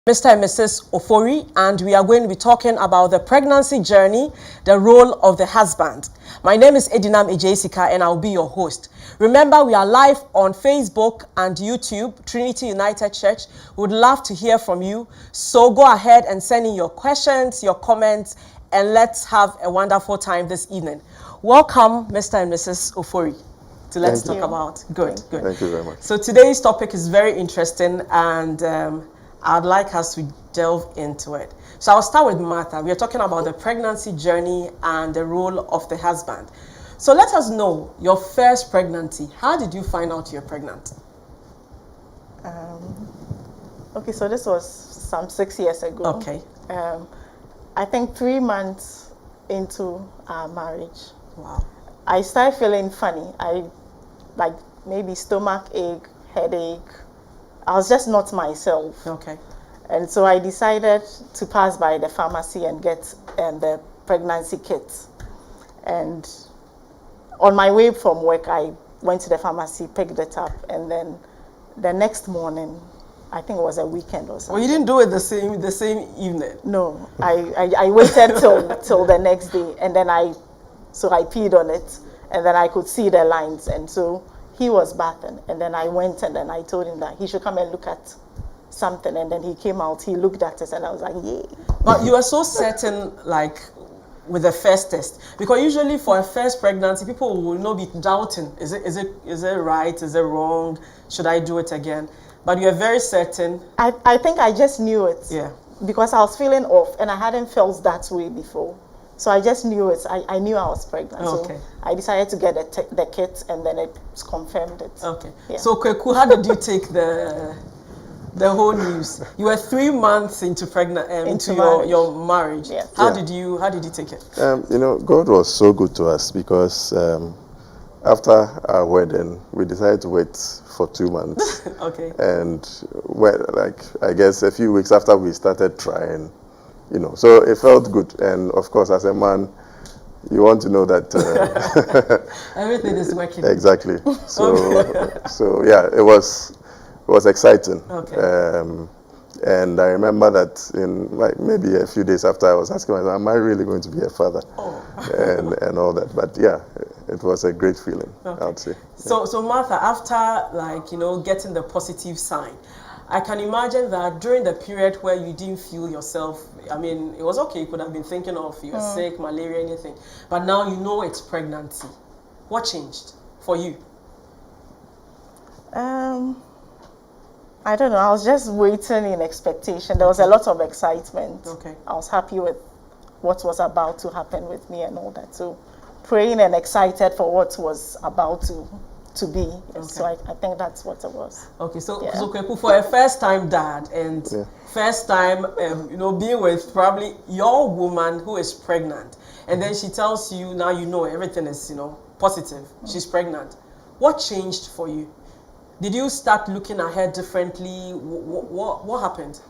Mr. and Mrs. Ofori, and we are going to be talking about the pregnancy journey, the role of the husband. My name is Edinam Ejesika, and I'll be your host. Remember, we are live on Facebook and YouTube, Trinity United Church. We would love to hear from you. So go ahead and send in your questions, your comments, and let's have a wonderful time this evening. Welcome, Mr. and Mrs. Ofori. So let's talk about. Good. Thank you very much. So today's topic is very interesting, and I'd like us to delve into it. So I'll start with Martha. We are talking about the pregnancy journey and the role of the husband. So let us know your first pregnancy. How did you find out you're pregnant? Okay, so this was some 6 years ago. Okay. I think 3 months into our marriage. Wow. I started feeling funny. I like maybe stomach ache, headache. I was just not myself. Okay. And so I decided to pass by the pharmacy and get the pregnancy kit. And on my way from work, I went to the pharmacy, picked it up, and then the next morning, I think it was a weekend or something. Well, you didn't do it the same evening. No, I waited till the next day, and then I peed on it, and then I could see the lines, and so he was bathing, and then I went and then I told him that he should come and look at something, and then he came out, he looked at us, and I was like, yay. But you were so certain, like, with the first test, because usually for a first pregnancy, people will not be doubting, is it right, is it wrong, should I do it again? But you are very certain. I think I just knew it. Yeah. Because I was feeling off, and I hadn't felt that way before. So I just knew it. I knew I was pregnant. Okay. So I decided to get the kit, and then it confirmed it. Okay. Yeah. So Kweku, how did you take the whole news? You were 3 months into your marriage. Yes. How did you take it? God was so good to us because after our wedding, we decided to wait for 2 months. Okay. And I guess a few weeks after we started trying, so it felt good. And of course, as a man, you want to know that everything is working. Exactly. So yeah, it was exciting. Okay. And I remember that in maybe a few days after, I was asking myself, am I really going to be a father? Oh. and all that. But yeah, it was a great feeling, Okay. I'd say. So Martha, after getting the positive sign, I can imagine that during the period where you didn't feel yourself, I mean, it was okay, you could have been thinking of you're sick, malaria, anything. But now you know it's pregnancy. What changed for you? I don't know. I was just waiting in expectation. There was a lot of excitement. Okay. I was happy with what was about to happen with me and all that. So praying and excited for what was about to be. Okay. So I think that's what it was. Okay, so Yeah. so Kweku, for a first-time dad and first time, being with probably your woman who is pregnant, and then she tells you now everything is positive. She's pregnant. What changed for you? Did you start looking at her differently? What happened?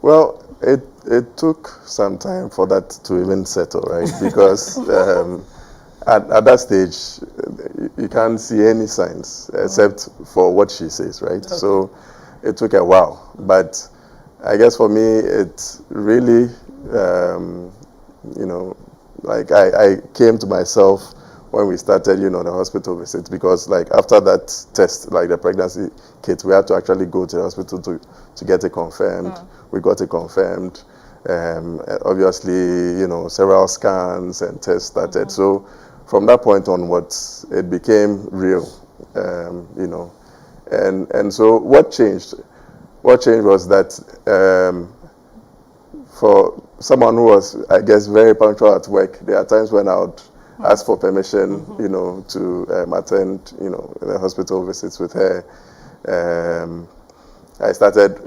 Well, it took some time for that to even settle, right? Because at that stage, you can't see any signs except for what she says, right? Okay. So it took a while. But I guess for me, it really, I came to myself when we started, the hospital visit, because after that test, the pregnancy kit, we had to actually go to the hospital to get it confirmed. We got it confirmed. Obviously, several scans and tests started. So from that point onwards, it became real, And so what changed? What changed was that for someone who was, I guess, very punctual at work, there are times when I would ask for permission, to attend, the hospital visits with her. I started,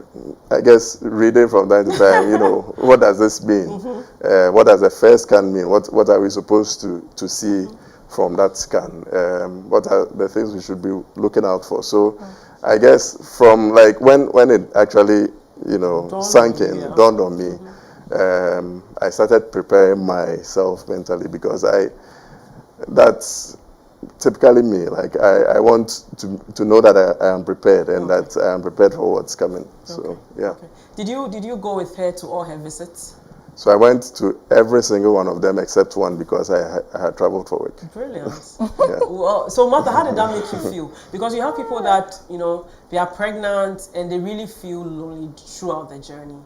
I guess, reading from time to time, what does this mean? What does the first scan mean? What are we supposed to see from that scan? What are the things we should be looking out for? So I guess from when it actually, dawned on me, I started preparing myself mentally because typically me. Like I want to know that I am prepared and that I am prepared for what's coming. So yeah. Okay. Did you go with her to all her visits? So I went to every single one of them except one because I had traveled for work. Brilliant. Yeah. Well, so Martha, how did that make you feel? Because you have people that, they are pregnant and they really feel lonely throughout the journey,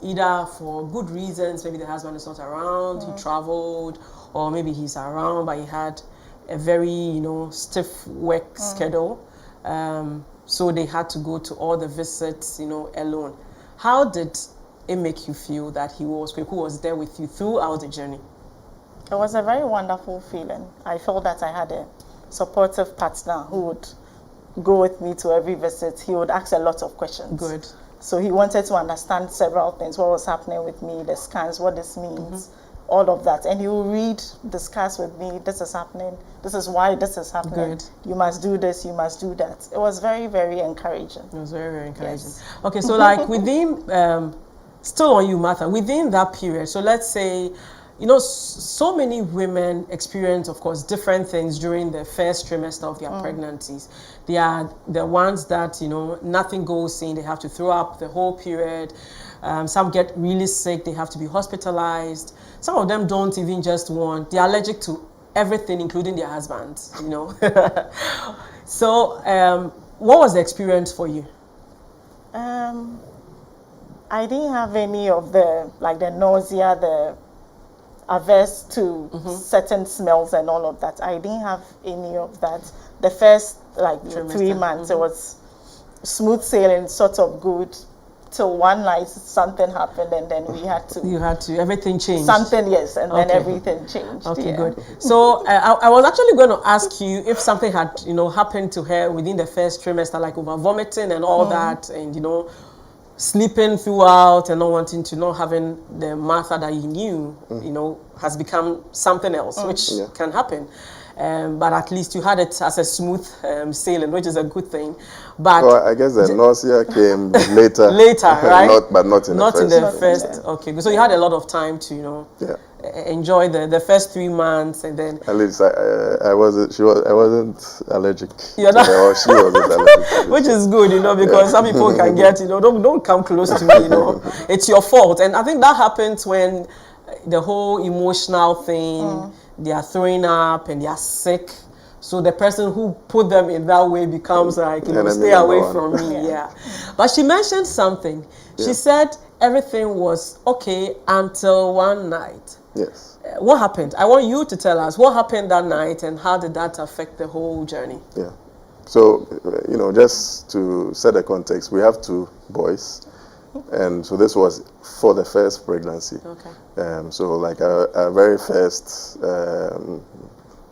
either for good reasons, maybe the husband is not around, he traveled, or maybe he's around, but he had a very, stiff work schedule. So they had to go to all the visits, alone. How did it make you feel that who was there with you throughout the journey? It was a very wonderful feeling. I felt that I had a supportive partner who would go with me to every visit. He would ask a lot of questions. Good. So he wanted to understand several things, what was happening with me, the scans, what this means, all of that. And he will read, discuss with me, this is happening, this is why this is happening. Good. You must do this, you must do that. It was very, very encouraging. It was very, very encouraging. Yes. Okay, so like within, still on you, Martha, within that period, so let's say, so many women experience, of course, different things during the first trimester of their pregnancies. They are the ones that, nothing goes in, they have to throw up the whole period. Some get really sick, they have to be hospitalized. Some of them don't even just want, they're allergic to everything, including their husbands, So, what was the experience for you? I didn't have any of the nausea, the averse to certain smells and all of that. I didn't have any of that. The first Trimester. 3 months, it was smooth sailing, sort of good. Till one night something happened and then we had to. You had to, everything changed. Something, yes, and then Okay. everything changed. Okay, yeah. good. So I was actually going to ask you if something had, happened to her within the first trimester, like over vomiting and all that, and sleeping throughout and not wanting to, not having the Martha that you knew, has become something else, which can happen. But at least you had it as a smooth sailing, which is a good thing. But So I guess the nausea came later. Later, right? But not in the first. in the first. Okay, so you had a lot of time to, enjoy the first 3 months, and then At least I wasn't. I wasn't allergic. You're not- Or she wasn't allergic. to it. which is good, because some people can get, don't come close to me, It's your fault. And I think that happens when the whole emotional thing, they are throwing up and they are sick. So the person who put them in that way becomes like, Enemy stay number away one. from me. Yeah. But she mentioned something. She said everything was okay until one night. Yes. What happened? I want you to tell us what happened that night and how did that affect the whole journey? Yeah. So just to set the context, we have 2 boys, and so this was for the first pregnancy. Okay. So like our very first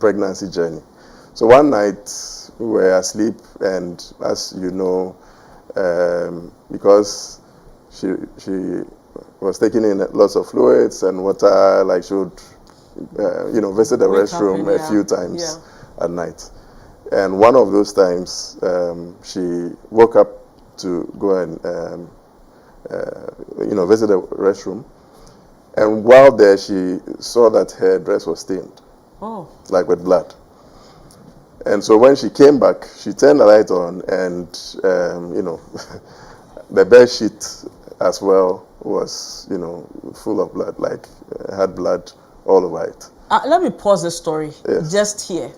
pregnancy journey. So one night we were asleep, and as you know, because she was taking in lots of fluids and water, like she would, visit the Wake up restroom and, a few times yeah. at night. And one of those times, she woke up to go and, visit the restroom. And while there, she saw that her dress was stained, like with blood. And so when she came back, she turned the light on, and the bed sheet as well was, full of blood, like had blood all over it. Let me pause the story just here.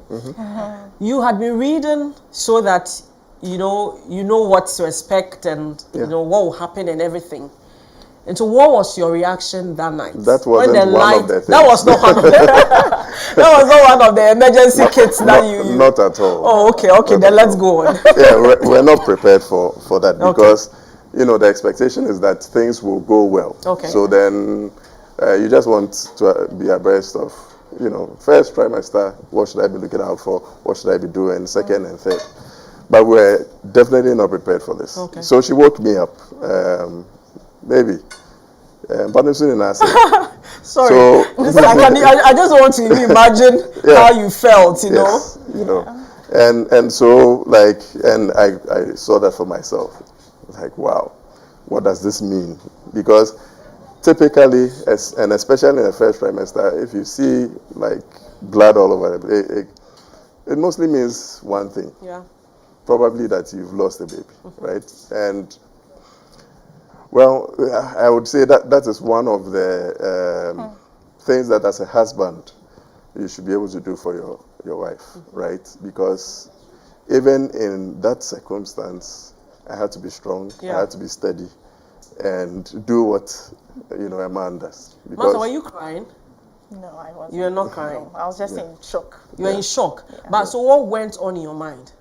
You had been reading so that you know what to expect and what will happen and everything. And so, what was your reaction that night? That wasn't one of the things. That was not one of the. That was not one of the emergency kits that you. Not at all. Oh, okay. Then let's go on. Yeah, we're not prepared for that because the expectation is that things will go well. Okay. So then you just want to be abreast of first trimester. What should I be looking out for? What should I be doing? Second and third. But we're definitely not prepared for this. Okay. So she woke me up. Maybe. But I'm still in answer. Sorry. So, I just want to imagine how you felt, Yes, and so and I saw that for myself. Like, wow, what does this mean? Because typically, and especially in the first trimester, if you see like blood all over, it mostly means one thing. Yeah. Probably that you've lost a baby, right? And well, I would say that that is one of the things that as a husband you should be able to do for your wife, right? Because even in that circumstance, I had to be strong, Yeah. I had to be steady, and do what a man does. Martha, were you crying? No, I wasn't. You were not crying. No, I was just in shock. You were in shock. But so what went on in your mind?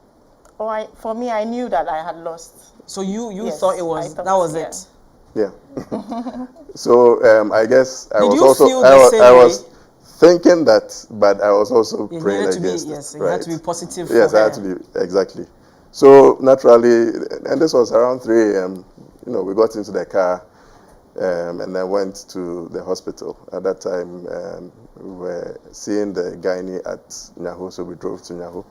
Oh, for me, I knew that I had lost. So you Yes, thought I that thought, was yeah. it. Yeah. So I guess I Did was you also feel the I same was way? thinking that, but I was also You praying needed to be, against yes, it. you had to be positive Yes, for I had her. to be, exactly. So naturally, and this was around 3 a.m. We got into the car, and I went to the hospital. At that time, we were seeing the gynae at Nyaho, so we drove to Nyaho.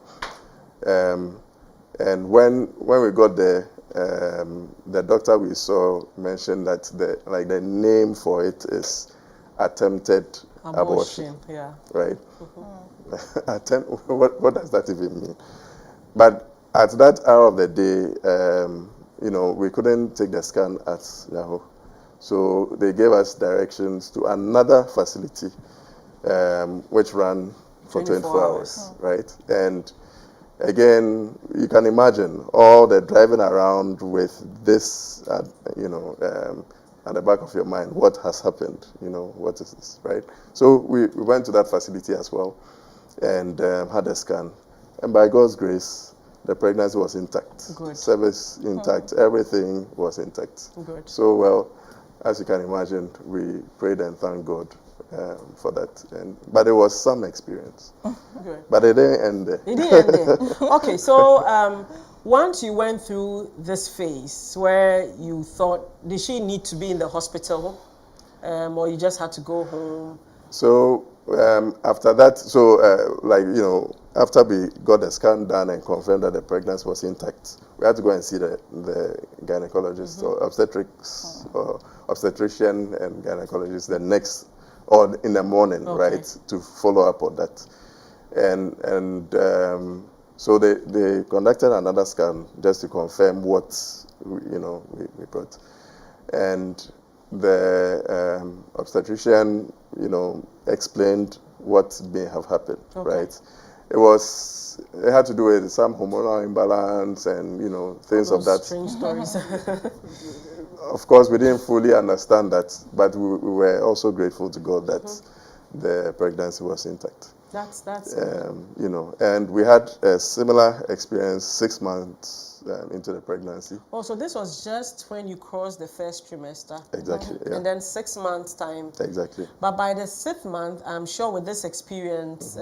And when we got there, the doctor we saw mentioned that the name for it is attempted abortion. Yeah. Right? What does that even mean? But at that hour of the day, we couldn't take the scan at Nyaho. So they gave us directions to another facility, which ran for 24 hours, right? And again, you can imagine all the driving around with this, at the back of your mind, what has happened, what is this, right? So we went to that facility as well and had a scan. And by God's grace, the pregnancy was intact. Good. Service intact, everything was intact. Good. So, well, as you can imagine, we prayed and thanked God for that. But it was some experience. Good. But it didn't end there. It didn't end there. Okay, so once you went through this phase where you thought, did she need to be in the hospital, or you just had to go home? So after that, after we got the scan done and confirmed that the pregnancy was intact, we had to go and see the gynecologist or obstetrics or obstetrician and gynecologist the next or in the morning, right, to follow up on that. And so they conducted another scan just to confirm what we brought. And the obstetrician, explained what may have happened, right? It had to do with some hormonal imbalance and, things of that. Strange stories. Of course, we didn't fully understand that, but we were also grateful to God that the pregnancy was intact. That's and we had a similar experience 6 months into the pregnancy. Oh, so this was just when you crossed the first trimester. Exactly, yeah. And then 6 months time. Exactly. But by the 6th month, I'm sure with this experience,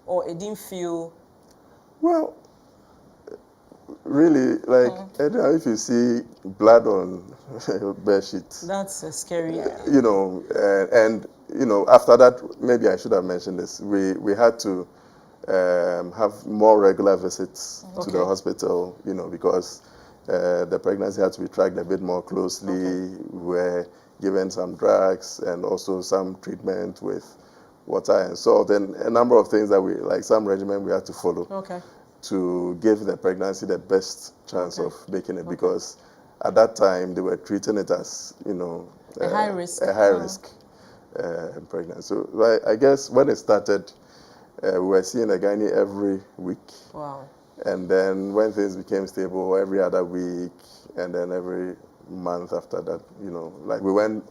or it didn't feel... Well, really, if you see blood on bed sheets. That's a scary... after that, maybe I should have mentioned this, we had to have more regular visits to the hospital, because the pregnancy had to be tracked a bit more closely. We were given some drugs and also some treatment with water and salt and a number of things that some regimen we had to follow to give the pregnancy the best chance of making it, because at that time they were treating it as, a high risk. A high risk pregnancy. So I guess when it started, we were seeing a gynae every week. Wow. And then when things became stable, every other week, and then every month after that, we went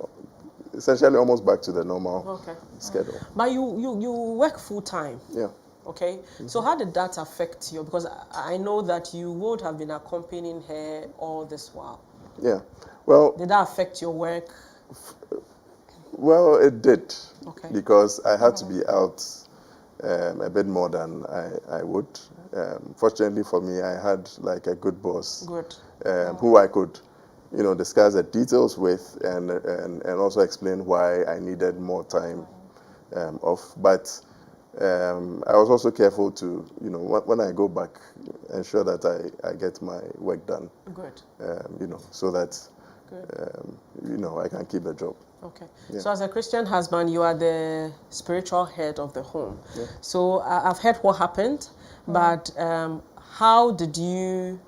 essentially almost back to the normal schedule. But you work full time. Yeah. Okay. So how did that affect you? Because I know that you would have been accompanying her all this while. Yeah. Well. Did that affect your work? Well, it did. Okay. Because I had to be out a bit more than I would. Fortunately for me, I had a good boss. Good. Who I could, discuss the details with and also explain why I needed more time off. But I was also careful to, when I go back, ensure that I get my work done. Good. So that, I can keep the job. Okay. Yeah. So as a Christian husband, you are the spiritual head of the home. Yeah. So I've heard what happened, but how did you,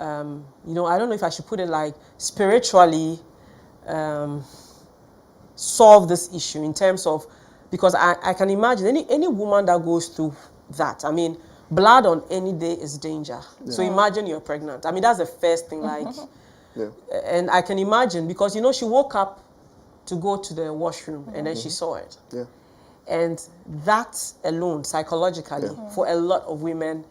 you know, I don't know if I should put it like spiritually solve this issue in terms of, because I can imagine any woman that goes through that, I mean, blood on any day is danger. So imagine you're pregnant. I mean, that's the first thing, like, Yeah. and I can imagine because, you know, she woke up to go to the washroom and then she saw it. Yeah. And that alone, psychologically, for a lot of women,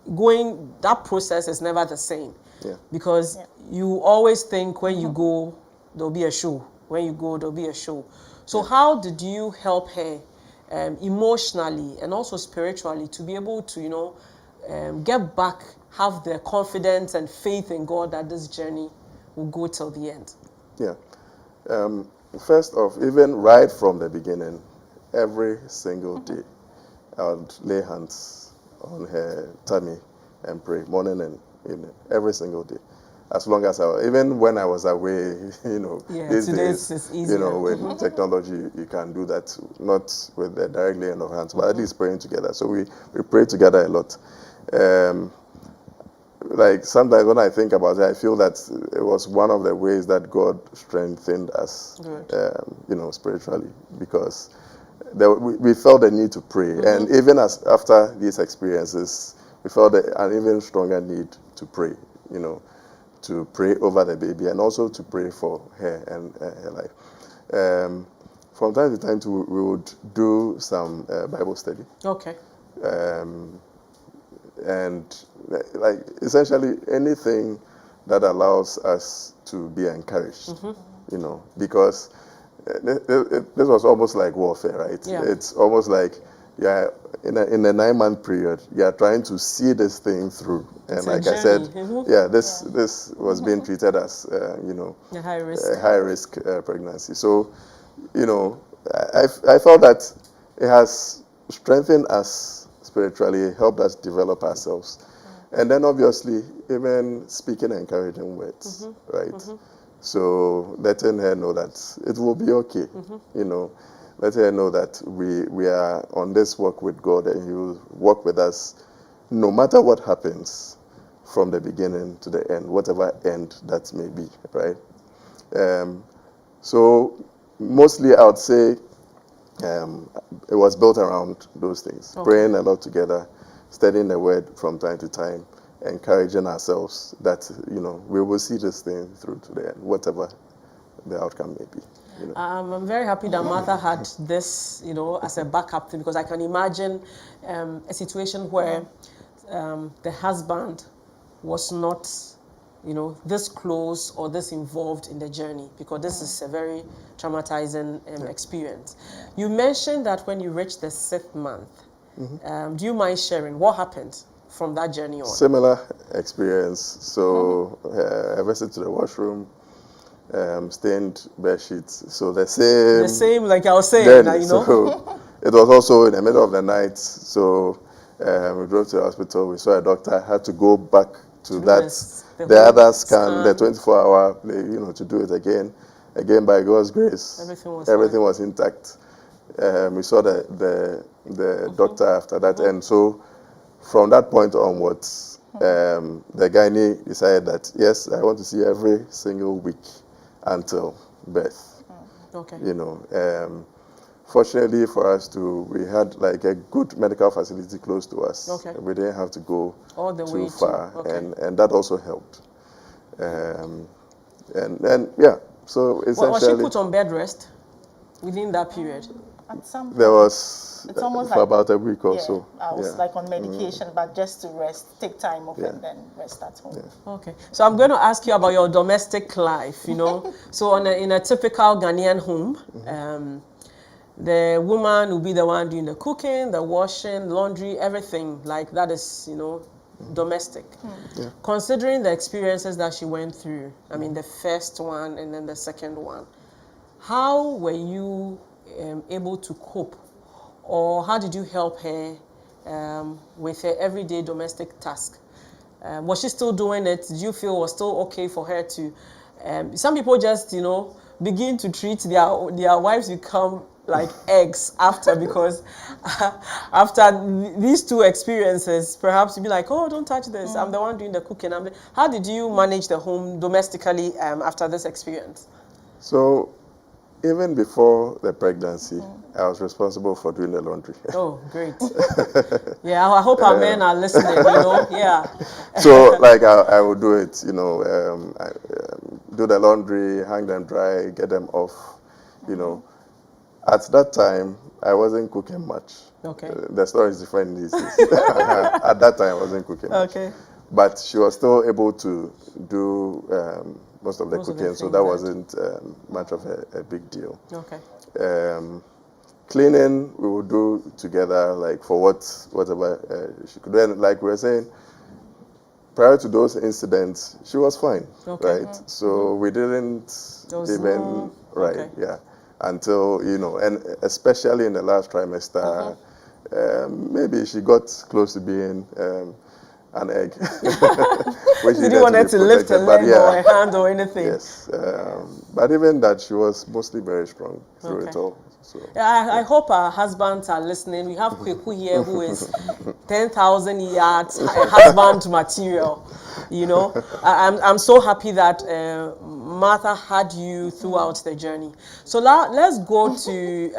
that process is never the same. Yeah. Because you always think when you go, there'll be a show. When you go, there'll be a show. So how did you help her emotionally and also spiritually to be able to, you know, get back, have the confidence and faith in God that this journey will go till the end? Yeah. First off, even right from the beginning, every single day, I would lay hands on her tummy and pray morning and evening, every single day. As long as even when I was away, you know, these days, it's you easier. know, with technology, you can do that, not with the direct laying of hands, but at least praying together. So we pray together a lot. Like sometimes when I think about it, I feel that it was one of the ways that God strengthened us, you know, spiritually, because we felt the need to pray, and even after these experiences, we felt an even stronger need to pray, you know, to pray over the baby and also to pray for her and her life. From time to time, we would do some Bible study. Okay. And like essentially anything that allows us to be encouraged, you know, because this was almost like warfare, right? Yeah. It's almost like in a 9-month period, you are trying to see this thing through, and It's a like I said, journey. this was being treated as you know, A high risk. a high risk pregnancy. So, you know, I felt that it has strengthened us spiritually, helped us develop ourselves. And then obviously, even speaking encouraging words, right? So letting her know that it will be okay, you know, let her know that we are on this walk with God and He will walk with us no matter what happens from the beginning to the end, whatever end that may be, right? So mostly I would say it was built around those things. Okay. Praying a lot together, studying the word from time to time, encouraging ourselves that, you know, we will see this thing through to the end, whatever the outcome may be. You know. I'm very happy that Martha had this, you know, as a backup thing, because I can imagine a situation where the husband was not, you know, this close or this involved in the journey, because this is a very traumatizing experience. You mentioned that when you reached the 6th month, do you mind sharing what happened from that journey on? Similar experience. So a visit to the washroom, stained bed sheets. So the same, like I was saying, journey. you know. So it was also in the middle of the night. So we drove to the hospital. We saw a doctor. Had to go back to the other scan, the 24-hour, you know, to do it again. Again, by God's grace, everything was intact. We saw the doctor after that, and so from that point onwards, the gynae decided that yes, I want to see every single week until birth. Okay. You know, fortunately for us we had like a good medical facility close to us. Okay. We didn't have to go all the too way far, okay. and that also helped. And yeah, so essentially. Was she put on bed rest within that period? At some point, there was it's almost for like, about a week or so. I was like on medication, but just to rest, take time off, and then rest at home. Okay, so I'm going to ask you about your domestic life. You know, so in a typical Ghanaian home, the woman will be the one doing the cooking, the washing, laundry, everything. Like that is, you know, domestic. Yeah. Considering the experiences that she went through, I mean, the first one and then the second one, how were you able to cope, or how did you help her with her everyday domestic task? Was she still doing it? Did you feel it was still okay for her to? Some people just, you know, begin to treat their wives become like eggs after, because after these two experiences, perhaps you'll be like, oh, don't touch this. I'm the one doing the cooking. How did you manage the home domestically after this experience? So even before the pregnancy, I was responsible for doing the laundry. Oh, great. Yeah, I hope our men are listening, yeah. So, like, I would do it, do the laundry, hang them dry, get them off, At that time, I wasn't cooking much. Okay. The story is different these days. At that time, I wasn't cooking much. Okay. But she was still able to do most of the cooking, so that wasn't much of a big deal. Okay. Cleaning, we would do together, like for whatever she could do. And like we were saying, prior to those incidents, she was fine, right? So we didn't even, until, and especially in the last trimester, maybe she got close to being an egg. Which didn't want her to lift a leg or a hand or anything. Yes, but even that, she was mostly very strong through it all. So, yeah, I hope our husbands are listening. We have Kweku here who is 10,000 yards husband material. I'm so happy that Martha had you throughout the journey. So now let's go to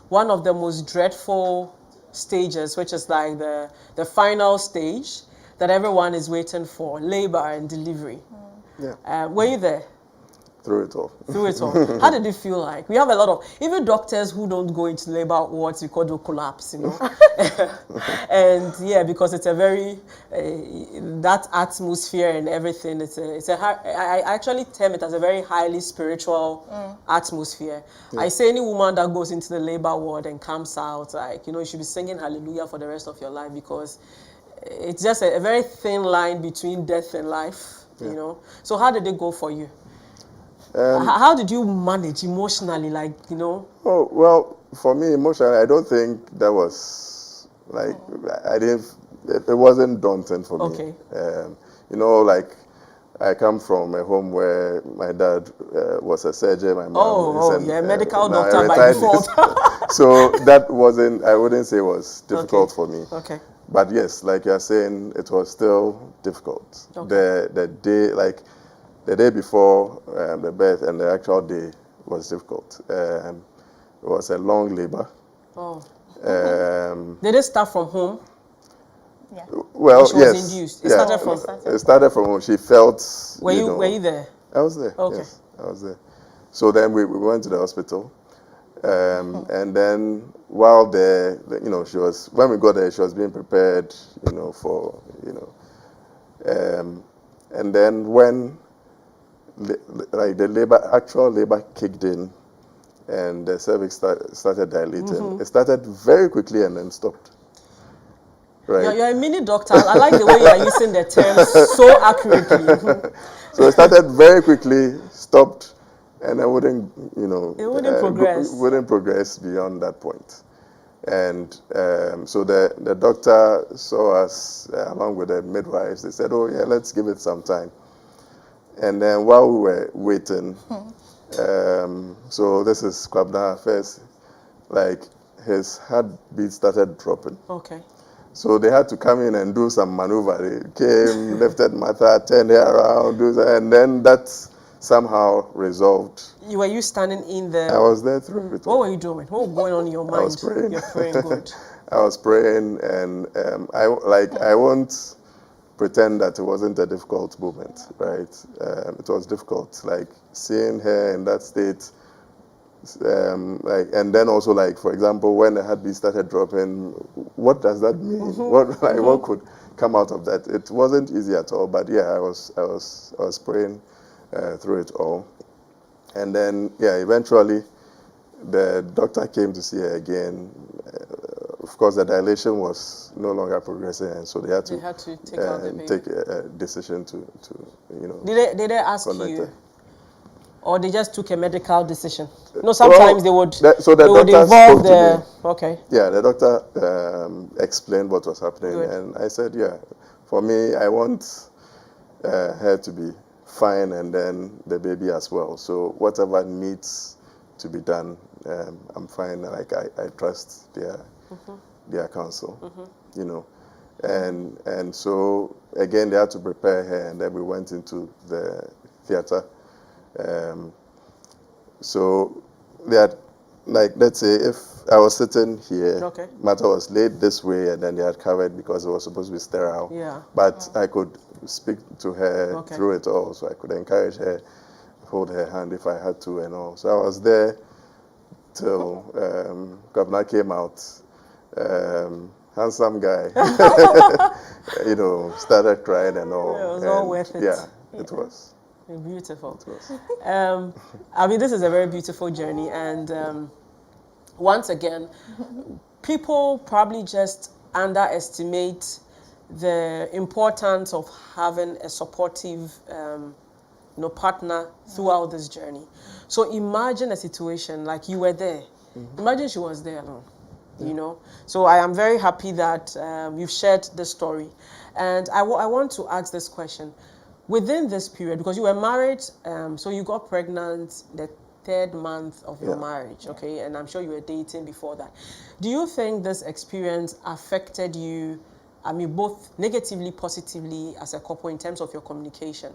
one of the most dreadful stages, which is like the final stage that everyone is waiting for, labor and delivery. Yeah. Were you there? Through it all. Through it all. How did it feel like? We have a lot of, even doctors who don't go into labor wards because they'll collapse, And yeah, because it's a very, that atmosphere and everything, I actually term it as a very highly spiritual atmosphere. Yeah. I say any woman that goes into the labor ward and comes out, you should be singing hallelujah for the rest of your life, because it's just a very thin line between death and life, So how did it go for you? How did you manage emotionally, Oh, well, for me, emotionally, I don't think that was, it wasn't daunting for me. Okay. I come from a home where my dad was a surgeon, my mom is a medical doctor by default. So that I wouldn't say was difficult for me. Okay. But yes, like you're saying, it was still difficult. Okay. The day before the birth and the actual day was difficult. It was a long labor. Oh. Did it start from home? Yeah. Well, she was induced. It started from. It started from home. She felt. Were you there? I was there. Okay. Yes, I was there. So then we went to the hospital, and then while there, when we got there, she was being prepared, for, and then when the actual labor kicked in, and the cervix started dilating. It started very quickly and then stopped. Right. You're a mini doctor. I like the way you are using the terms so accurately. So it started very quickly, stopped, and I wouldn't, it wouldn't progress. Wouldn't progress beyond that point. And so the doctor saw us along with the midwives. They said, "Oh yeah, let's give it some time." And then while we were waiting, so this is Kwabena first, his heartbeat started dropping. Okay. So they had to come in and do some maneuver. They came, lifted Martha, turned her around, and then that somehow resolved. Were you standing in the... I was there through it. What were you doing? What was going on in your mind? I was praying. You're praying, good. I was praying, and I won't pretend that it wasn't a difficult moment, right? It was difficult, seeing her in that state, and then also, for example, when the heartbeat started dropping, what does that mean? What could come out of that? It wasn't easy at all, but yeah, I was praying through it all, and then eventually, the doctor came to see her again. Of course, the dilation was no longer progressing, and so they had to take out the baby. Take a decision to Did they ask you, or they just took a medical decision? No, sometimes they would. So the doctor spoke to me. Okay. Yeah, the doctor explained what was happening, and I said, for me, I want her to be fine, and then the baby as well. So whatever needs to be done, I'm fine. Like I trust their counsel, you know. And so again, they had to prepare her, and then we went into the theater. So they had, like, let's say if I was sitting here, Okay. Martha was laid this way, and then they had covered because it was supposed to be sterile. Yeah. But I could speak to her Okay. through it all, so I could encourage her, hold her hand if I had to, and all. So I was there till Governor came out. Handsome guy, you know, started crying and all. Yeah, it was all worth it. Yeah, it was. Beautiful. It was. I mean, this is a very beautiful journey, and once again, people probably just underestimate the importance of having a supportive, partner throughout this journey. So imagine a situation like you were there. Imagine she was there alone. You know, so I am very happy that you've shared this story, and I want to ask this question: within this period, because you were married, so you got pregnant the 3rd month of your marriage, okay, and I'm sure you were dating before that. Do you think this experience affected you? I mean, both negatively, positively as a couple in terms of your communication?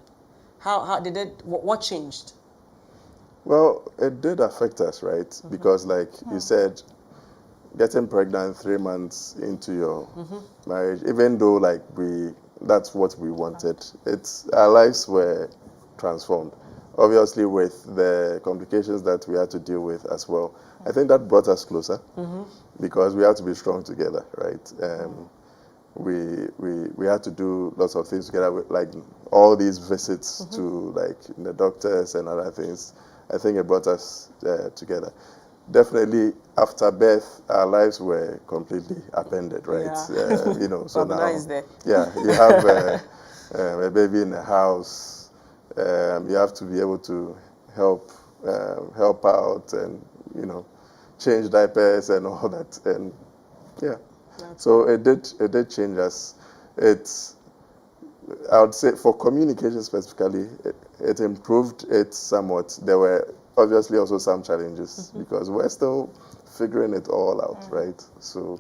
How did it? What changed? Well, it did affect us, right? Because, like you said, getting pregnant 3 months into your marriage, even though like that's what we wanted, our lives were transformed. Obviously, with the complications that we had to deal with as well, I think that brought us closer because we had to be strong together, right? We had to do lots of things together, with, like all these visits to like the doctors and other things. I think it brought us together. Definitely, after birth, our lives were completely upended, right? Yeah. You know, so now, There. yeah, you have a baby in the house. You have to be able to help out, and you know, change diapers and all that, and yeah. So it did change us. I would say for communication specifically, it improved it somewhat. There were obviously also some challenges because we're still figuring it all out, right? So,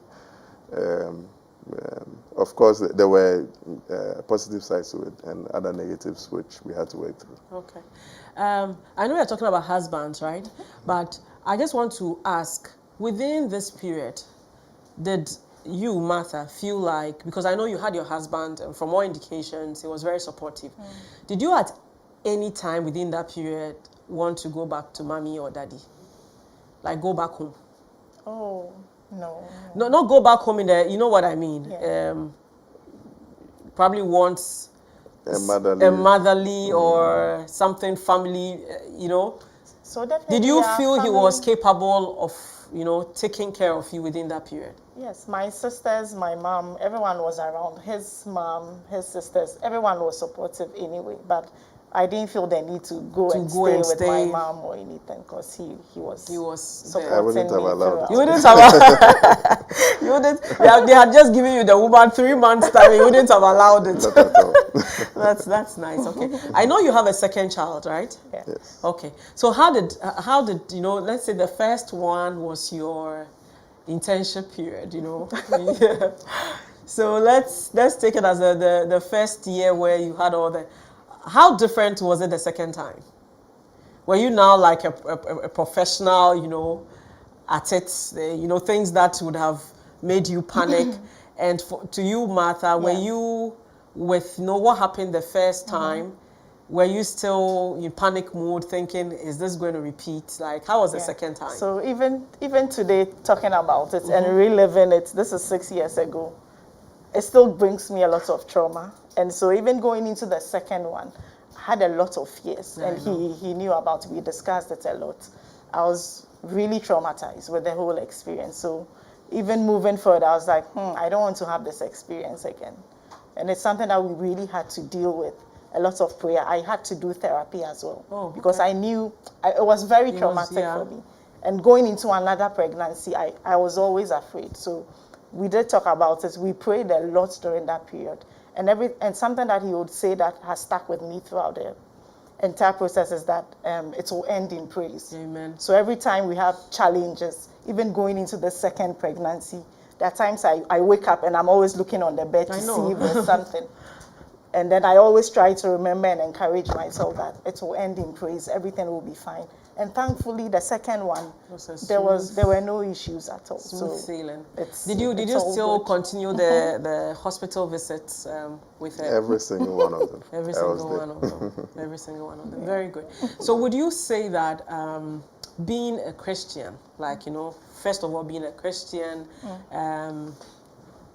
of course, there were positive sides to it and other negatives which we had to work through. Okay. I know you're talking about husbands, right? But I just want to ask, within this period, did you, Martha, feel like, because I know you had your husband, and from all indications, he was very supportive. Did you at any time within that period want to go back to mommy or daddy? Like go back home? Oh, no. No, not go back home in the, you know what I mean? Yeah. Probably wants A motherly or something family, you know. So definitely. Did you our feel he family- was capable of, you know, taking care of you within that period? Yes, my sisters, my mom, everyone was around. His mom, his sisters, everyone was supportive anyway. But I didn't feel the need to go and stay with my mom or anything because he was supporting I wouldn't have me allowed throughout. You wouldn't have. You wouldn't. They had just given you the woman 3 months time. You wouldn't have allowed it. Not at all. That's nice. Okay, I know you have a second child, right? Yeah. Yes. Okay. So how did you know? Let's say the first one was your internship period. You know. Yeah. So let's take it as the first year where you had all the. How different was it the second time? Were you now like a professional, you know, at it, you know, things that would have made you panic? And to you, Martha, were you with, you know, what happened the first time? Were you still in panic mode thinking, is this going to repeat? Like, how was the second time? So even today, talking about it and reliving it, this is 6 years ago, it still brings me a lot of trauma. And so even going into the second one, I had a lot of fears. And he knew about it. We discussed it a lot. I was really traumatized with the whole experience. So even moving forward, I was like, I don't want to have this experience again. And it's something that we really had to deal with. A lot of prayer. I had to do therapy as well. Because I knew it was very traumatic for me. And going into another pregnancy, I was always afraid. So we did talk about it. We prayed a lot during that period. And something that he would say that has stuck with me throughout entire process is that it will end in praise. Amen. So every time we have challenges, even going into the second pregnancy, there are times I wake up and I'm always looking on the bed to see if there's something. And then I always try to remember and encourage myself that it will end in praise. Everything will be fine. And thankfully, the second one, there were no issues at all. Smooth sailing. Did it's you all still good. continue the hospital visits with her? Every single one of them. Every single one of them. Every single one of them. Very good. So would you say that being a Christian, like, you know, first of all, being a Christian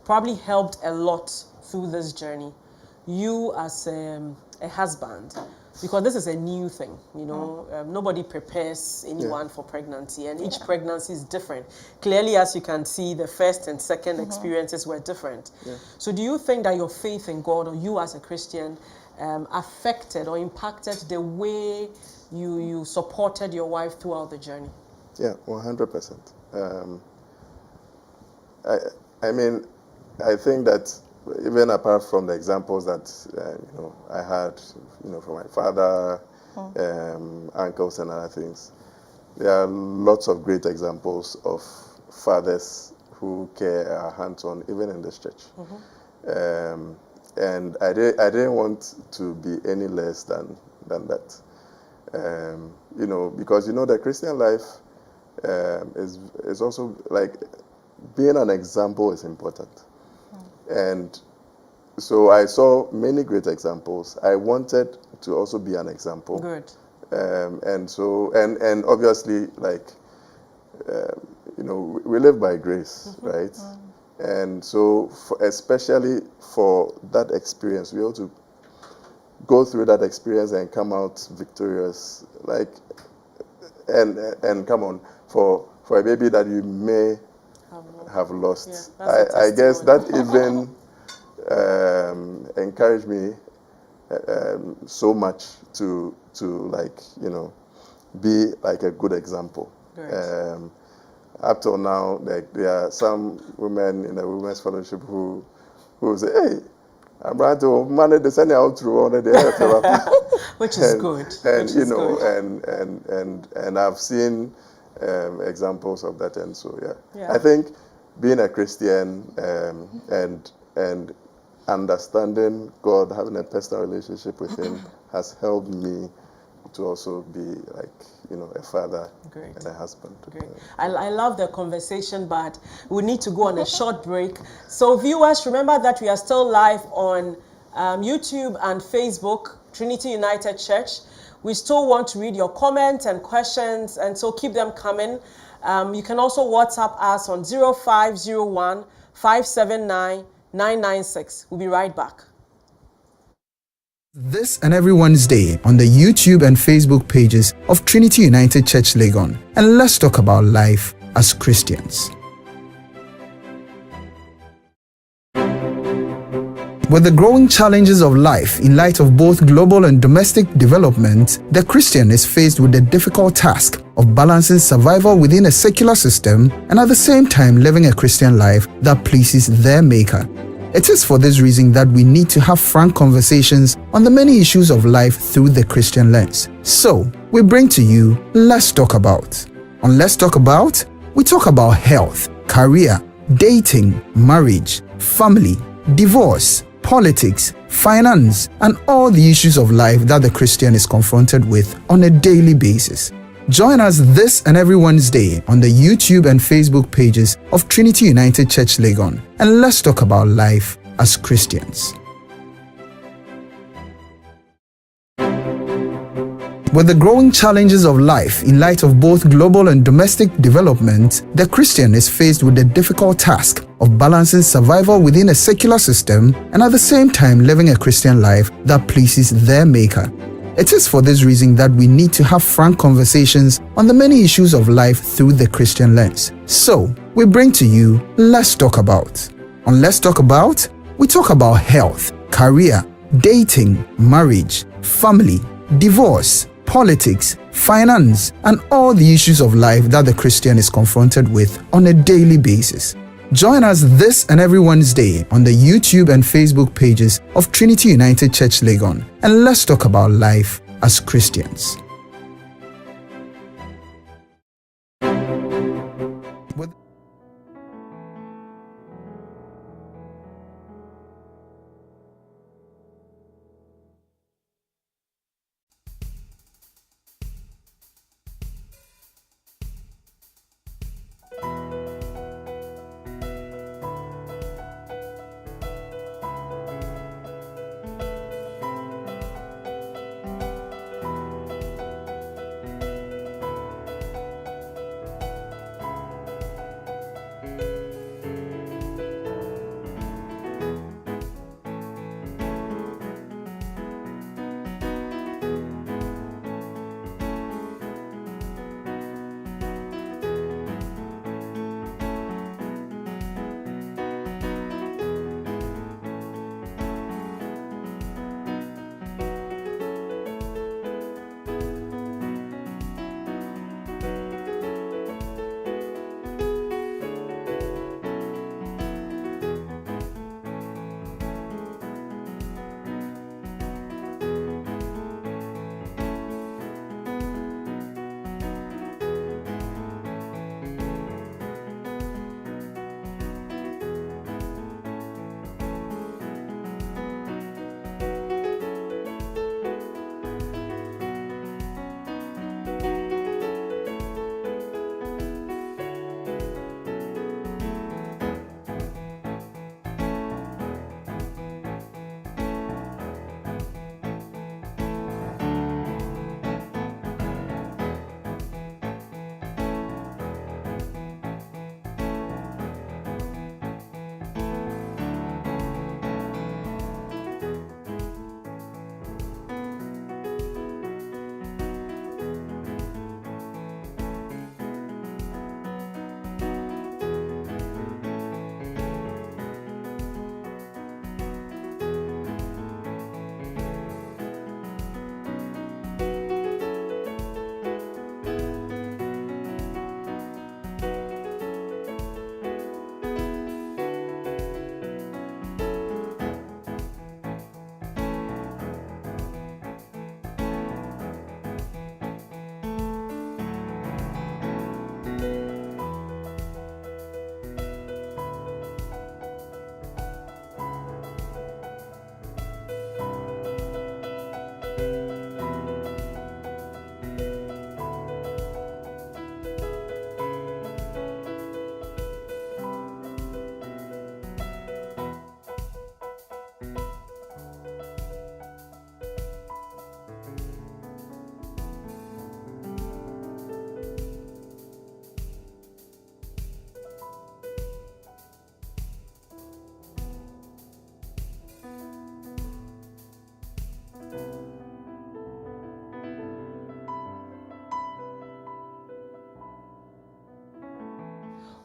probably helped a lot through this journey? You as a husband, because this is a new thing, you know, nobody prepares anyone for pregnancy, and each pregnancy is different. Clearly, as you can see, the first and second experiences were different. So do you think that your faith in God, or you as a Christian, affected or impacted the way you supported your wife throughout the journey? Yeah, 100%. I mean, I think that even apart from the examples that you know, I had, you know, from my father, uncles and other things, there are lots of great examples of fathers who care, are hands-on, even in this church. And I didn't want to be any less than that. You know, because, you know, the Christian life is also, like, being an example is important. And so I saw many great examples. I wanted to also be an example. Good. And so, and obviously, like, you know, we live by grace, right? And so, especially for that experience, we ought to go through that experience and come out victorious. Like, and come on, for a baby that you may have lost. Yeah, I guess that even encouraged me so much to like, you know, be like a good example. Up till now, like, there are some women in the Women's Fellowship who say, "Hey, I'm trying to manage the sending out through all the day," which is good. And which you is know, good. and I've seen examples of that, and so I think being a Christian and understanding God, having a personal relationship with Him, has helped me to also be, like, you know, a father and a husband. Great. I love the conversation, but we need to go on a short break. So viewers, remember that we are still live on YouTube and Facebook, Trinity United Church. We still want to read your comments and questions, and so keep them coming. You can also WhatsApp us on 0501 579 996. We'll be right back. This and every Wednesday on the YouTube and Facebook pages of Trinity United Church Legon, and let's talk about life as Christians. With the growing challenges of life in light of both global and domestic development, the Christian is faced with the difficult task of balancing survival within a secular system and at the same time living a Christian life that pleases their Maker. It is for this reason that we need to have frank conversations on the many issues of life through the Christian lens. So, we bring to you Let's Talk About. On Let's Talk About, we talk about health, career, dating, marriage, family, divorce, politics, finance, and all the issues of life that the Christian is confronted with on a daily basis. Join us this and every Wednesday on the YouTube and Facebook pages of Trinity United Church Legon, and let's talk about life as Christians. With the growing challenges of life in light of both global and domestic development, the Christian is faced with the difficult task of balancing survival within a secular system and at the same time living a Christian life that pleases their Maker. It is for this reason that we need to have frank conversations on the many issues of life through the Christian lens. So, we bring to you Let's Talk About. On Let's Talk About, we talk about health, career, dating, marriage, family, divorce, politics, finance, and all the issues of life that the Christian is confronted with on a daily basis. Join us this and every Wednesday on the YouTube and Facebook pages of Trinity United Church Legon, and let's talk about life as Christians.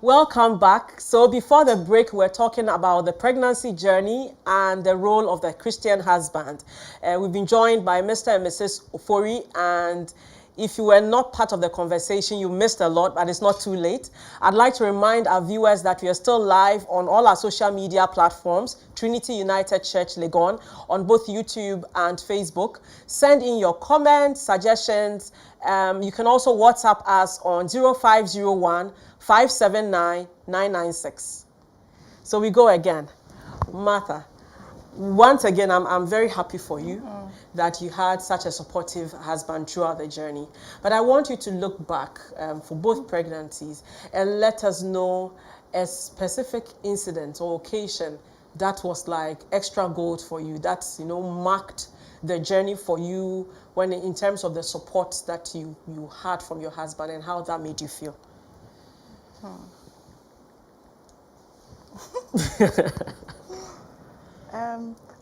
Welcome back. So before the break, we're talking about the pregnancy journey and the role of the Christian husband. We've been joined by Mr. and Mrs. Ofori, and if you were not part of the conversation, you missed a lot, but it's not too late. I'd like to remind our viewers that we are still live on all our social media platforms, Trinity United Church Legon, on both YouTube and Facebook. Send in your comments, suggestions. You can also WhatsApp us on 0501 579 996. So we go again. Martha, once again, I'm very happy for you that you had such a supportive husband throughout the journey. But I want you to look back for both pregnancies and let us know a specific incident or occasion that was like extra gold for you, that, marked the journey for you when in terms of the support that you had from your husband and how that made you feel.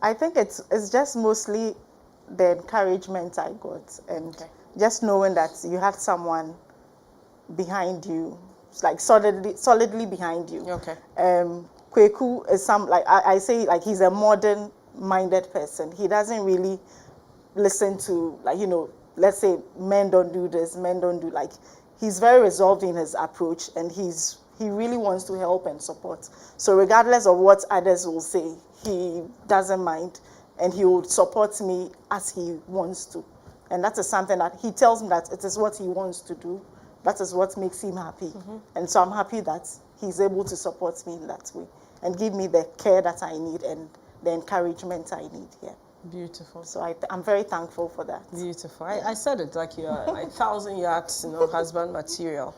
I think it's just mostly the encouragement I got, and just knowing that you had someone behind you, like solidly behind you. Okay. Kweku is I say, like, he's a modern-minded person. He doesn't really listen to, let's say men don't do this, men don't do, he's very resolved in his approach, and he really wants to help and support. So regardless of what others will say, he doesn't mind, and he will support me as he wants to. And that is something that he tells me that it is what he wants to do. That is what makes him happy. And so I'm happy that he's able to support me in that way and give me the care that I need and the encouragement I need here. Beautiful. So I'm very thankful for that. Beautiful. I said it like you're like 1,000 yards, husband material.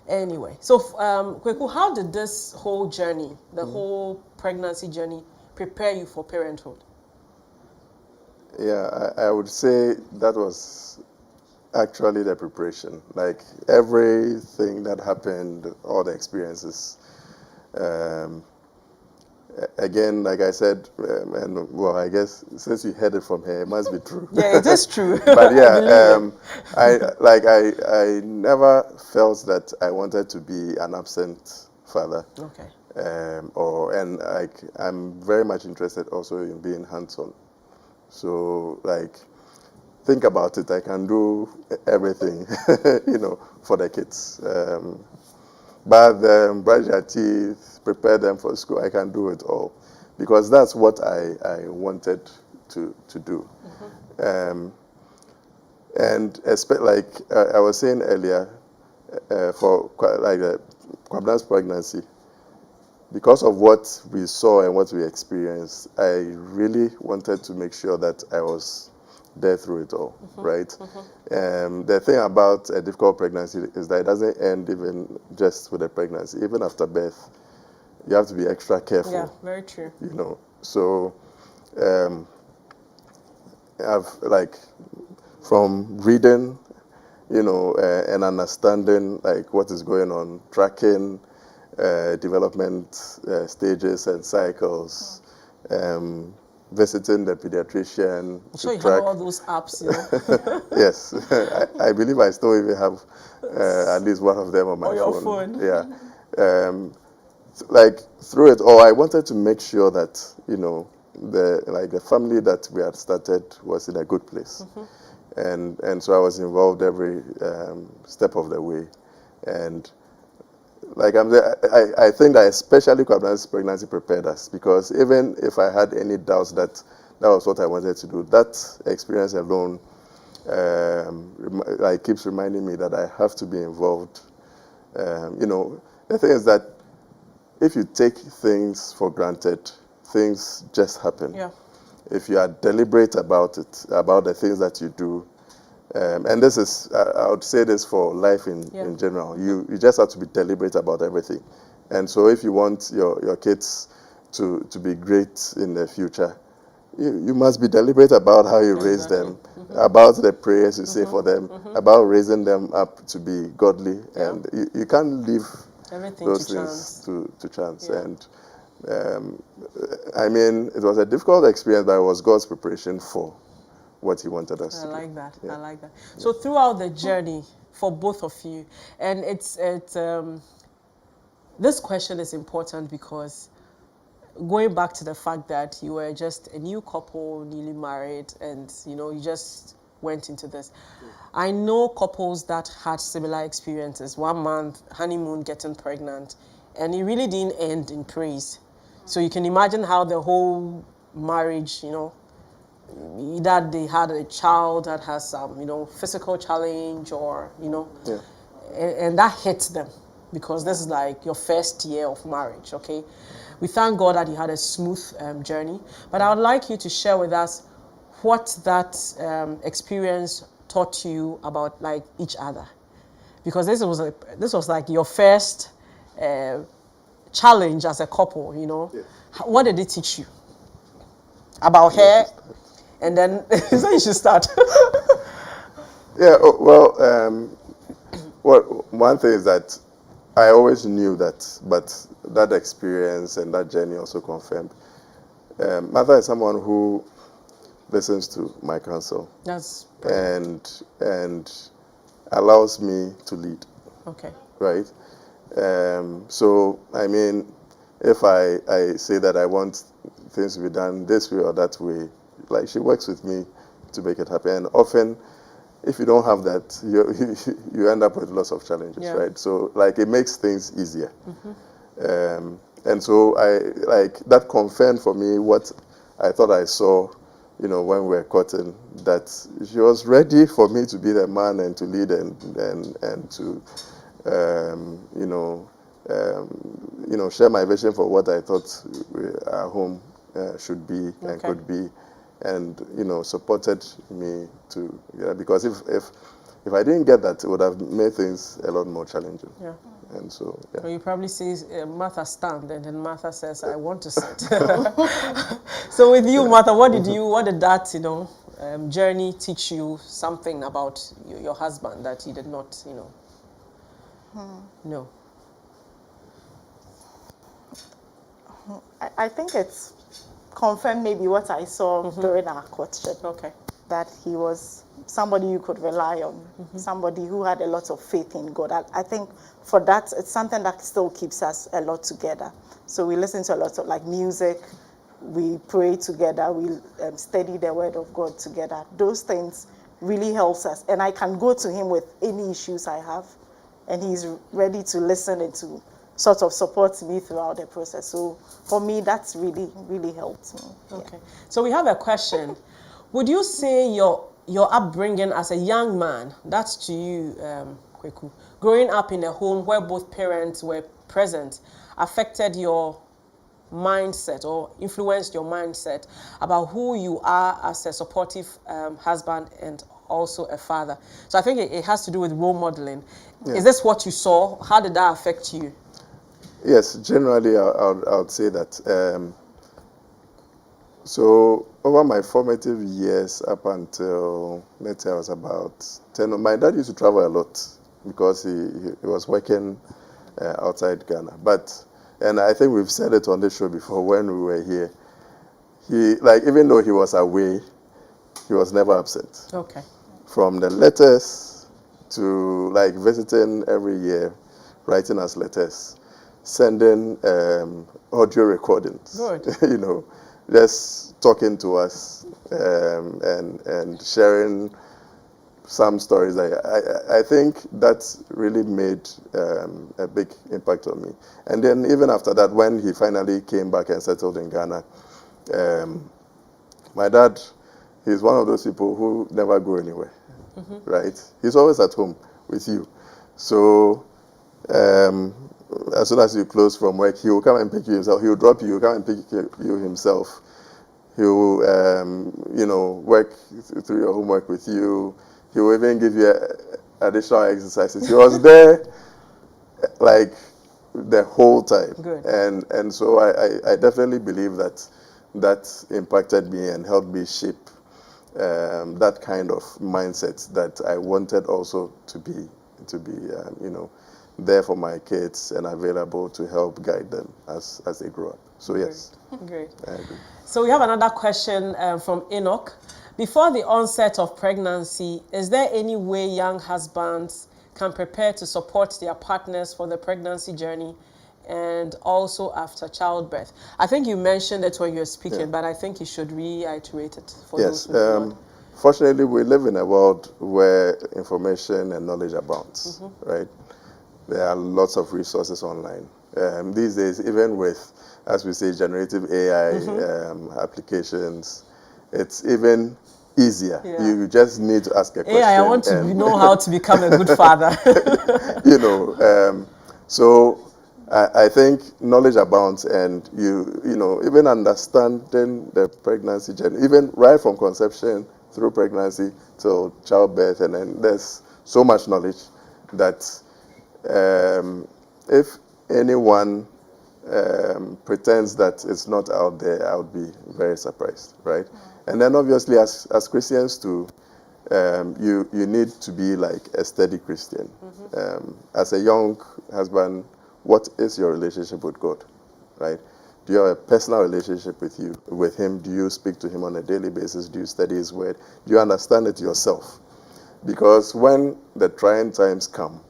Anyway, so Kweku, how did this whole journey, the whole pregnancy journey, prepare you for parenthood? Yeah, I would say that was actually the preparation. Like everything that happened, all the experiences. Again, like I said, and well, I guess since you heard it from here, it must be true. Yeah, it is true. But yeah, I never felt that I wanted to be an absent father. Okay. And I'm very much interested also in being hands-on. So like, think about it. I can do everything, for the kids. Bath them, brush their teeth, prepare them for school. I can do it all because that's what I wanted to do. And like I was saying earlier, for Kwabna's pregnancy, because of what we saw and what we experienced, I really wanted to make sure that I was there through it all, right? The thing about a difficult pregnancy is that it doesn't end even just with the pregnancy. Even after birth, you have to be extra careful. Yeah, very true. So I've from reading, and understanding like what is going on, tracking development stages and cycles, visiting the pediatrician. I'm sure you track. have all those apps, Yes, I believe I still even have at least one of them on my phone. Yeah, like through it all, I wanted to make sure that the family that we had started was in a good place, and so I was involved every step of the way, and. Like I think that especially Kwabna's pregnancy prepared us because even if I had any doubts that was what I wanted to do, that experience alone keeps reminding me that I have to be involved. The thing is that if you take things for granted, things just happen. Yeah. If you are deliberate about it, about the things that you do, and this is, I would say this for life in general. You just have to be deliberate about everything. And so if you want your kids to be great in the future, you must be deliberate about how you raise them, about the prayers you say for them, about raising them up to be godly. And you can't leave everything those to things chance. to chance. Yeah. And it was a difficult experience, but it was God's preparation for what he wanted us to do. I like that. Yeah. I like that. So throughout the journey for both of you, and this question is important because going back to the fact that you were just a new couple, newly married, and you just went into this. I know couples that had similar experiences. 1 month honeymoon, getting pregnant, and it really didn't end in praise. So you can imagine how the whole marriage, either they had a child that has some, physical challenge or, and that hits them because this is like your first year of marriage, okay? We thank God that you had a smooth journey, but I would like you to share with us what that experience taught you about like each other, because this was like your first challenge as a couple, Yes. What did it teach you about her? And then, so you should start. Yeah, one thing is that I always knew that, but that experience and that journey also confirmed. Martha is someone who listens to my counsel. That's and allows me to lead. okay. Right? So, if I say that I want things to be done this way or that way, like she works with me to make it happen. And often, if you don't have that, you end up with lots of challenges, right? So, it makes things easier. And so, that confirmed for me what I thought I saw, you know, when we were courting, that she was ready for me to be the man and to lead and to, share my vision for what I thought our home should be and could be, and supported me to, because if I didn't get that, it would have made things a lot more challenging. Yeah. And so, So you probably see Martha stand, and then Martha says, "I want to sit." So with you, Martha, what did that journey teach you something about your husband that you did not know? I think it's confirmed maybe what I saw during our courtship. Okay. That he was somebody you could rely on, somebody who had a lot of faith in God. I think for that, it's something that still keeps us a lot together. So we listen to a lot of music, we pray together, we study the Word of God together. Those things really helps us. And I can go to him with any issues I have, and he's ready to listen and to sort of support me throughout the process. So for me, that's really, really helped me. Okay. So we have a question. Would you say your upbringing as a young man, that's to you, Kweku, growing up in a home where both parents were present, affected your mindset or influenced your mindset about who you are as a supportive husband and also a father? So I think it has to do with role modeling. Yeah. Is this what you saw? How did that affect you? Yes, generally I would say that. So over my formative years up until, let's say I was about 10, my dad used to travel a lot because he was working outside Ghana. And I think we've said it on this show before when we were here, even though he was away, he was never absent. Okay. From the letters to visiting every year, writing us letters, sending audio recordings. Good. Just talking to us and sharing some stories. I think that's really made a big impact on me. And then even after that, when he finally came back and settled in Ghana, my dad, he's one of those people who never go anywhere, right? He's always at home with you. So as soon as you close from work, he will come and pick you himself. He will drop you. He will come and pick you himself. He will, work through your homework with you. He will even give you additional exercises. He was there, the whole time. Good. And so I definitely believe that impacted me and helped me shape that kind of mindset that I wanted also to be there for my kids and available to help guide them as they grow up. So yes. Great. I agree. So we have another question from Enoch. Before the onset of pregnancy, is there any way young husbands can prepare to support their partners for the pregnancy journey and also after childbirth? I think you mentioned it when you were speaking, but I think you should reiterate it for those who do not. Fortunately, we live in a world where information and knowledge abounds, right? There are lots of resources online. These days, even with, as we say, generative AI applications, it's even easier. Yeah. You just need to ask a question. AI, I want to know how to become a good father. So I think knowledge abounds, and even understanding the pregnancy journey, even right from conception through pregnancy till childbirth, and then there's so much knowledge that if anyone pretends that it's not out there, I would be very surprised, right? And then obviously as Christians too, you need to be like a steady Christian. As a young husband, what is your relationship with God, right? Do you have a personal relationship with him? Do you speak to him on a daily basis? Do you study his word? Do you understand it yourself? Because when the trying times come,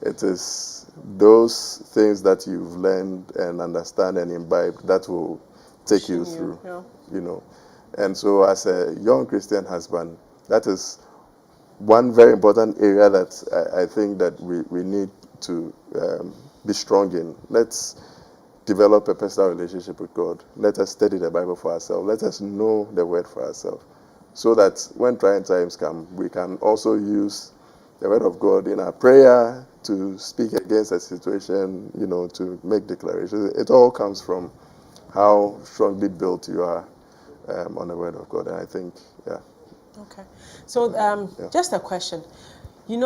it is those things that you've learned and understand and imbibed that will take you through, And so as a young Christian husband, that is one very important area that I think that we need to be strong in. Let's develop a personal relationship with God. Let us study the Bible for ourselves. Let us know the Word for ourselves, so that when trying times come, we can also use the Word of God in our prayer to speak against a situation, to make declarations. It all comes from how strongly built you are on the Word of God. And I think, yeah. Okay. So just a question. There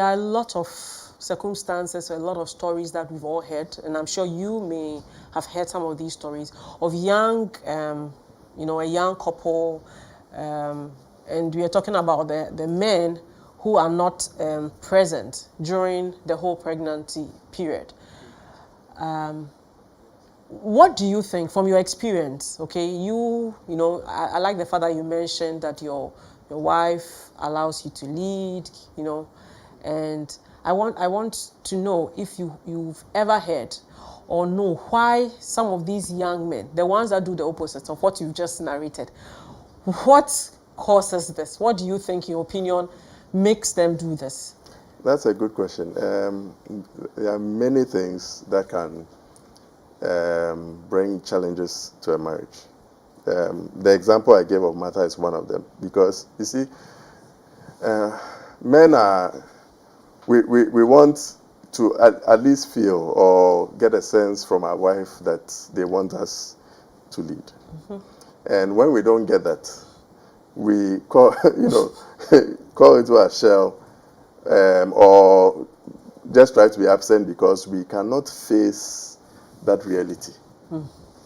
are a lot of circumstances, a lot of stories that we've all heard, and I'm sure you may have heard some of these stories of young, a young couple, and we are talking about the men who are not present during the whole pregnancy period. What do you think from your experience? Okay, I like the fact that you mentioned that your wife allows you to lead, and I want to know if you've ever heard or know why some of these young men, the ones that do the opposite of what you've just narrated, what causes this? What do you think, in your opinion, makes them do this? That's a good question. There are many things that can bring challenges to a marriage. The example I gave of Martha is one of them, because you see, men are, we want to at least feel or get a sense from our wife that they want us to lead. Mm-hmm. And when we don't get that, we call into our shell, or just try to be absent because we cannot face that reality.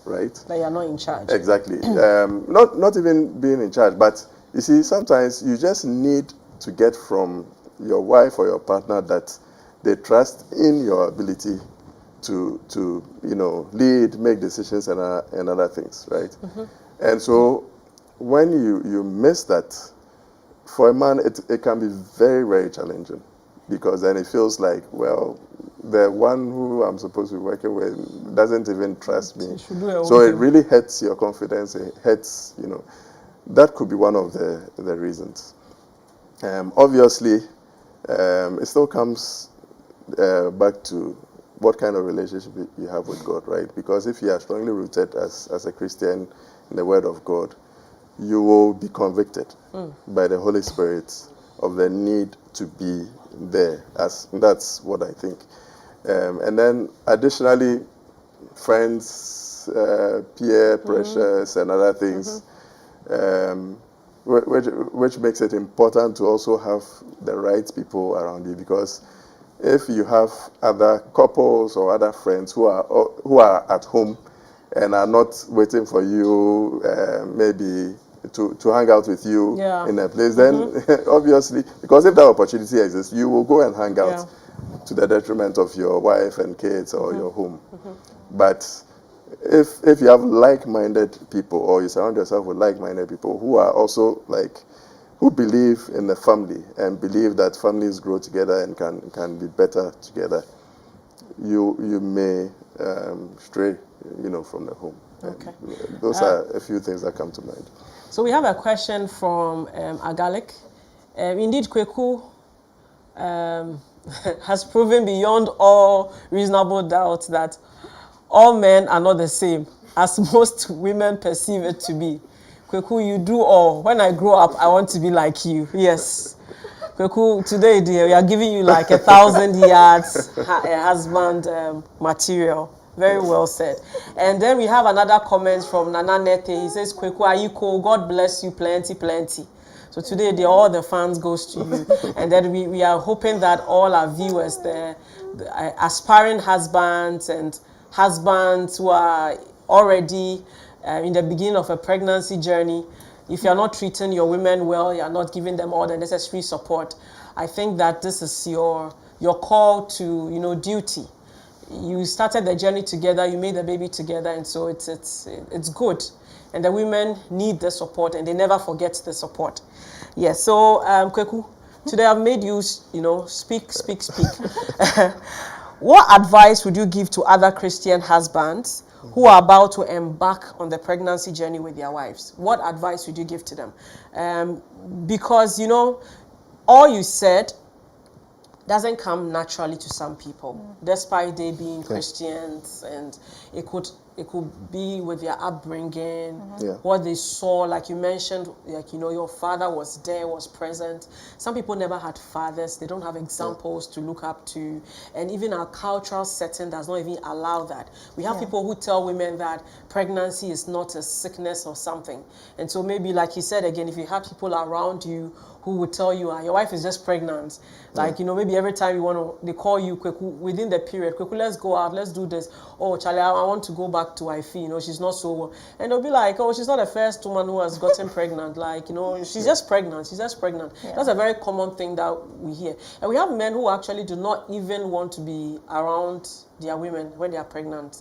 Right? That you are not in charge. Exactly. Not even being in charge, but you see, sometimes you just need to get from your wife or your partner that they trust in your ability to lead, make decisions and other things, right? Mm-hmm. And so when you miss that, for a man it can be very, very challenging, because then it feels like, well, the one who I'm supposed to be working with doesn't even trust me. So it really hurts your confidence. It hurts, That could be one of the reasons. Obviously, it still comes back to what kind of relationship you have with God, right? Because if you are strongly rooted as a Christian in the Word of God, you will be convicted by the Holy Spirit of the need to be there. That's what I think. And then additionally, friends, peer pressures and other things, which makes it important to also have the right people around you, because if you have other couples or other friends who are at home and are not waiting for you, maybe to hang out with you in a place, then obviously, because if that opportunity exists, you will go and hang out to the detriment of your wife and kids or your home. But if you have like-minded people, or you surround yourself with like-minded people who are also who believe in the family and believe that families grow together and can be better together, you may stray, from the home. Okay. Those are a few things that come to mind. So we have a question from Agalik. Indeed, Kweku has proven beyond all reasonable doubt that all men are not the same, as most women perceive it to be. Kweku, you do all. When I grow up, I want to be like you. Yes. Kweku, today, dear, we are giving you 1,000 yards husband material. Very well said. And then we have another comment from Nana Nete. He says, Kweku, Ayiko, God bless you plenty, plenty. So today, all the fans goes to you. And then we are hoping that all our viewers, the aspiring husbands and husbands who are already in the beginning of a pregnancy journey, if you're not treating your women well, you're not giving them all the necessary support, I think that this is your call to, duty. You started the journey together, you made the baby together, and so it's good. And the women need the support, and they never forget the support. Yes, so Kweku, today I've made you, speak. What advice would you give to other Christian husbands who are about to embark on the pregnancy journey with their wives? What advice would you give to them? Because, all you said, doesn't come naturally to some people, despite they being Christians, and it could be with their upbringing, what they saw, like you mentioned, like, you know, your father was there, was present. Some people never had fathers, they don't have examples to look up to, and even our cultural setting does not even allow that. We have people who tell women that pregnancy is not a sickness or something, and so maybe, like you said again, if you have people around you who would tell you, your wife is just pregnant, like, you know, maybe every time you want to, they call you, Kweku, within the period, Kweku, let's go out, let's do this. Oh, Charlie, I want to go back to Ife, you know, she's not so well. And they'll be like, oh, she's not the first woman who has gotten pregnant, like, you know, she's just pregnant, she's just pregnant. That's a very common thing that we hear. And we have men who actually do not even want to be around their women when they are pregnant.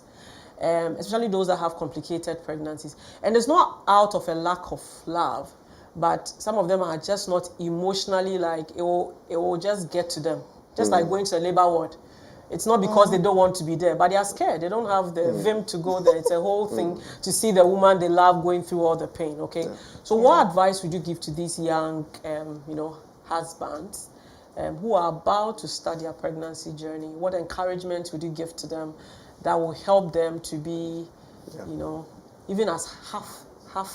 Especially those that have complicated pregnancies. And it's not out of a lack of love, but some of them are just not emotionally, like, it will just get to them. Just like going to a labor ward. It's not because they don't want to be there, but they are scared. They don't have the vim to go there. It's a whole thing to see the woman they love going through all the pain, okay? So what advice would you give to these young, you know, husbands who are about to start their pregnancy journey? What encouragement would you give to them that will help them to be, you know, even as half of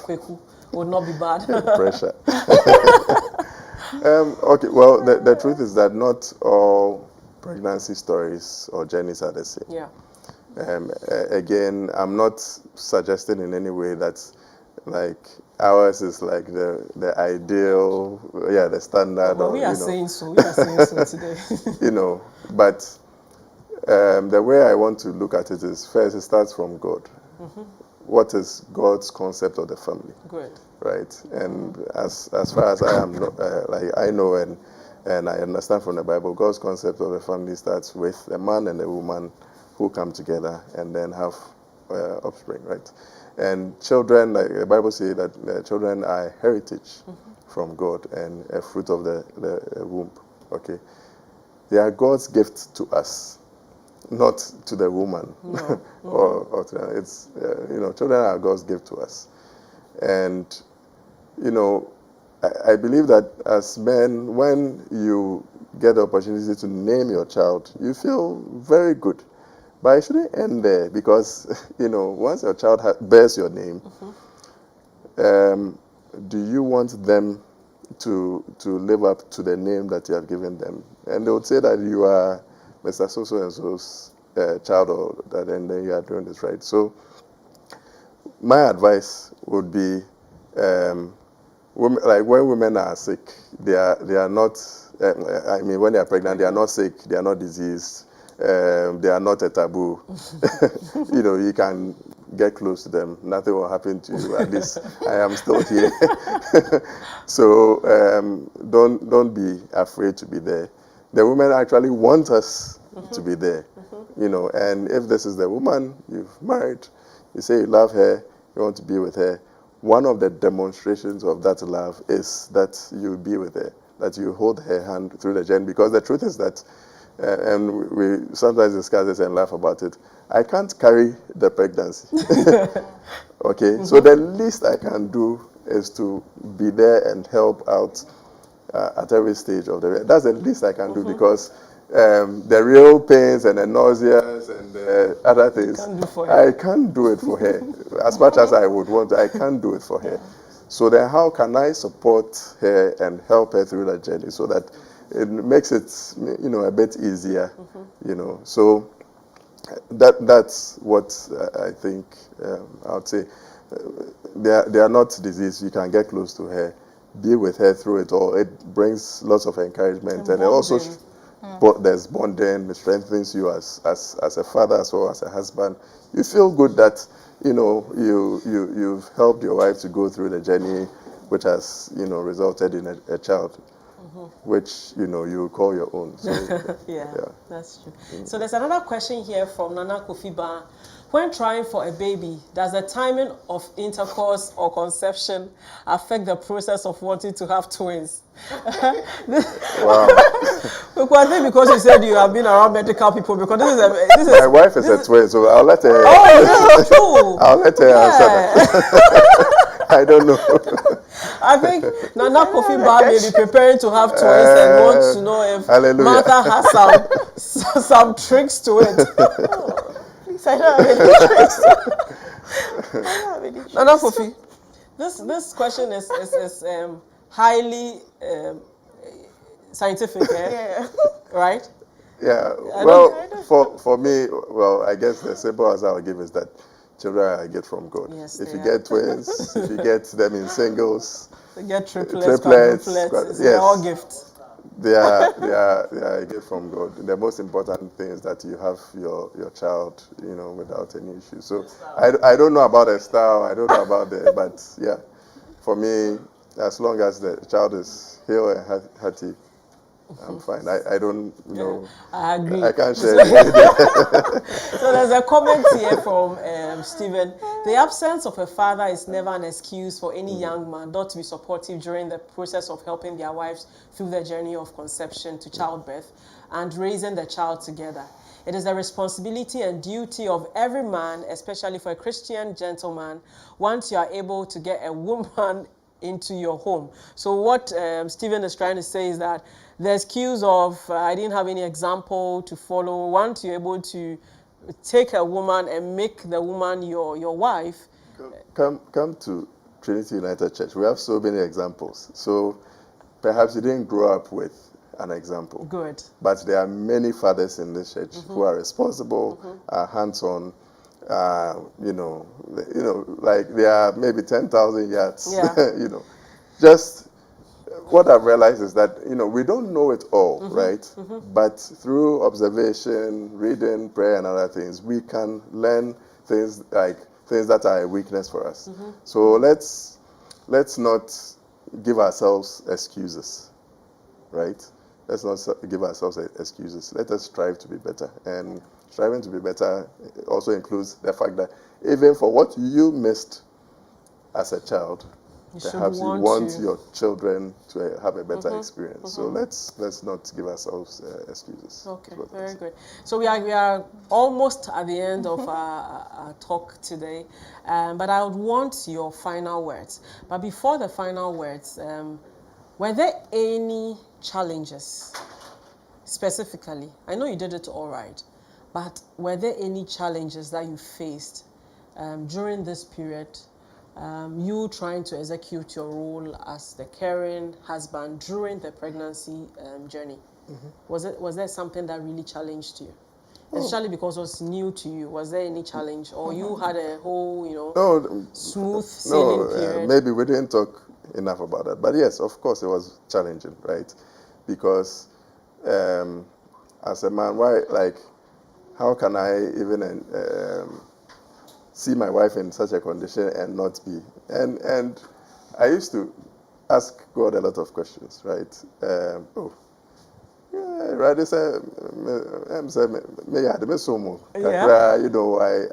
Kweku would not be bad? Pressure. Okay, well, the truth is that not all pregnancy stories or journeys are the same. Yeah. Again, I'm not suggesting in any way that, like, ours is like the ideal, the standard. Well, we are saying so. We are saying so today. You know, but the way I want to look at it is, first, it starts from God. What is God's concept of the family? Good. Right, and as far as I am, like, I know and I understand from the Bible, God's concept of the family starts with a man and a woman who come together and then have offspring, right? And children, like the Bible says, that children are a heritage from God and a fruit of the womb. Okay, they are God's gift to us, not to the woman. No. or to them. It's you know, children are God's gift to us. And, you know, I believe that as men, when you get the opportunity to name your child, you feel very good. But it shouldn't end there, because, you know, once your child bears your name, do you want them to live up to the name that you have given them? And they would say that you are Mr. So-and-so's child, or that, and then you are doing this right. So my advice would be, women, like, when women are sick, they are not, I mean, when they are pregnant, they are not sick, they are not diseased, they are not a taboo. You know, you can get close to them, nothing will happen to you. At least I am still here. So don't be afraid to be there. The women actually want us to be there, you know, and if this is the woman you've married, you say you love her, you want to be with her, one of the demonstrations of that love is that you be with her, that you hold her hand through the journey. Because the truth is that, and we sometimes discuss this and laugh about it, I can't carry the pregnancy. Okay, so the least I can do is to be there and help out at every stage of the. That's the least I can do, because the real pains and the nauseas and the other things, I can't do it for her. As much as I would want to, I can't do it for her. So then how can I support her and help her through that journey so that it makes it, you know, a bit easier, you know. So that's what I think I would say. They are not diseased. You can get close to her, be with her through it all. It brings lots of encouragement, and it also there's bonding. It strengthens you as a father as well as a husband. You feel good that, you know, you've helped your wife to go through the journey, which has, you know, resulted in a child, which, you know, you call your own. So, yeah, that's true. So there's another question here from Nana Kofiba. When trying for a baby, does the timing of intercourse or conception affect the process of wanting to have twins? Wow. I think because you said you have been around medical people, because this is my wife is a twin, so I'll let her. Oh, this is true. I'll let her answer that. I don't know. I think Nana Kofi Ba may be preparing to have twins and wants to know if Hallelujah. Martha has some tricks to it. Please, I don't have any tricks. I don't have any tricks. Nana Kofi, this question is highly scientific, Yeah. right? Yeah, I well, don't- for me, well, I guess the simple answer I'll give is that children I get from God. Yes, If they you are. get twins, if you get them in singles, They get triplets, triplets, quadruplets, yes. they're all gifts. they are a gift from God. The most important thing is that you have your child, without any issue. So I don't know about the style, I don't know about but yeah, for me, as long as the child is healed and healthy, I'm fine. I don't, I agree. I can't share anything. So there's a comment here from Stephen. The absence of a father is never an excuse for any young man not to be supportive during the process of helping their wives through the journey of conception to childbirth and raising the child together. It is the responsibility and duty of every man, especially for a Christian gentleman, once you are able to get a woman into your home. So what Stephen is trying to say is that the excuse of I didn't have any example to follow, once you're able to take a woman and make the woman your wife. Come to Trinity United Church. We have so many examples. So perhaps you didn't grow up with an example. Good. But there are many fathers in this church who are responsible, are hands-on. Like there are maybe 10,000 yards. Yeah. Just what I've realized is that we don't know it all, right? But through observation, reading, prayer, and other things, we can learn things that are a weakness for us. So let's not give ourselves excuses, right? Let's not give ourselves excuses. Let us strive to be better. And striving to be better also includes the fact that even for what you missed as a child, perhaps you want your children to have a better experience. So let's not give ourselves excuses. Okay, very good. So we are almost at the end of our talk today, but I would want your final words. But before the final words, were there any challenges specifically? I know you did it all right, but were there any challenges that you faced during this period? You trying to execute your role as the caring husband during the pregnancy journey. Was there something that really challenged you? Especially because it was new to you. Was there any challenge? Or you had a whole, smooth sailing period? Maybe we didn't talk enough about that. But yes, of course, it was challenging, right? Because as a man, how can I even see my wife in such a condition and not be? And I used to ask God a lot of questions, right? Right,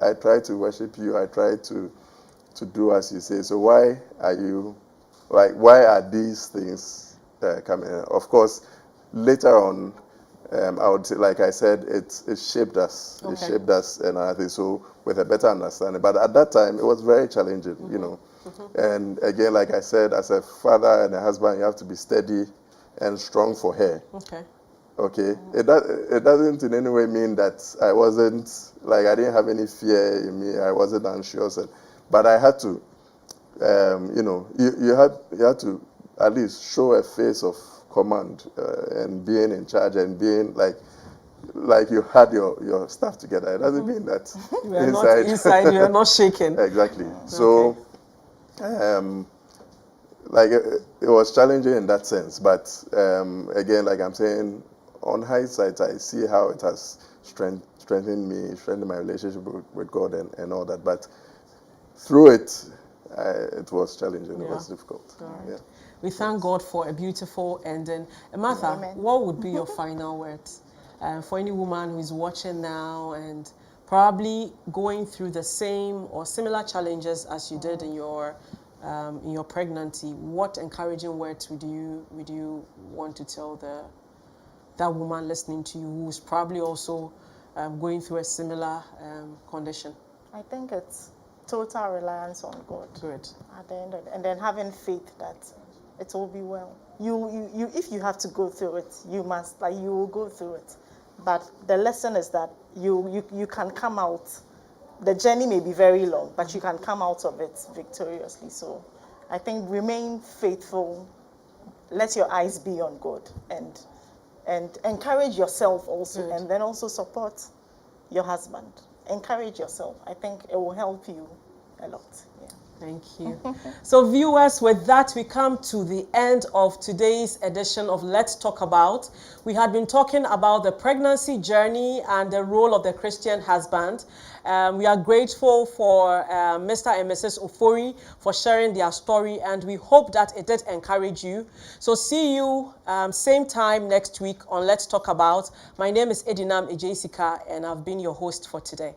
I try to worship you, I try to do as you say. So why are these things coming? Of course, later on, I would say, like I said, it shaped us. Okay. It shaped us and other things. So with a better understanding. But at that time, it was very challenging, And again, like I said, as a father and a husband, you have to be steady and strong for her. Okay. It doesn't in any way mean that I wasn't, I didn't have any fear in me. I wasn't anxious, but I had to, you had to at least show a face of command and being in charge and being like you had your stuff together. It doesn't mean that you are not inside, you are not shaking. Exactly. So, it was challenging in that sense. But again, like I'm saying, on hindsight, I see how it has strengthened me, strengthened my relationship with God and all that. But through it, it was challenging. It was difficult. Right. Yeah. We thank God for a beautiful ending. Martha, Amen. what would be your final words for any woman who is watching now and probably going through the same or similar challenges as you did in your pregnancy? What encouraging words would you want to tell that woman listening to you who is probably also going through a similar condition? I think it's Total reliance on God. Good. At the end of it, and then having faith that it will be well. You if you have to go through it, you must, like, you will go through it. But the lesson is that you can come out. The journey may be very long, but you can come out of it victoriously. So I think remain faithful. Let your eyes be on God, and encourage yourself also, Good. and then also support your husband. Encourage yourself. I think it will help you a lot. Yeah. Thank you. So viewers, with that, we come to the end of today's edition of Let's Talk About. We had been talking about the pregnancy journey and the role of the Christian husband. We are grateful for Mr. and Mrs. Ofori for sharing their story, and we hope that it did encourage you. So see you same time next week on Let's Talk About. My name is Edinam Ejesika, and I've been your host for today.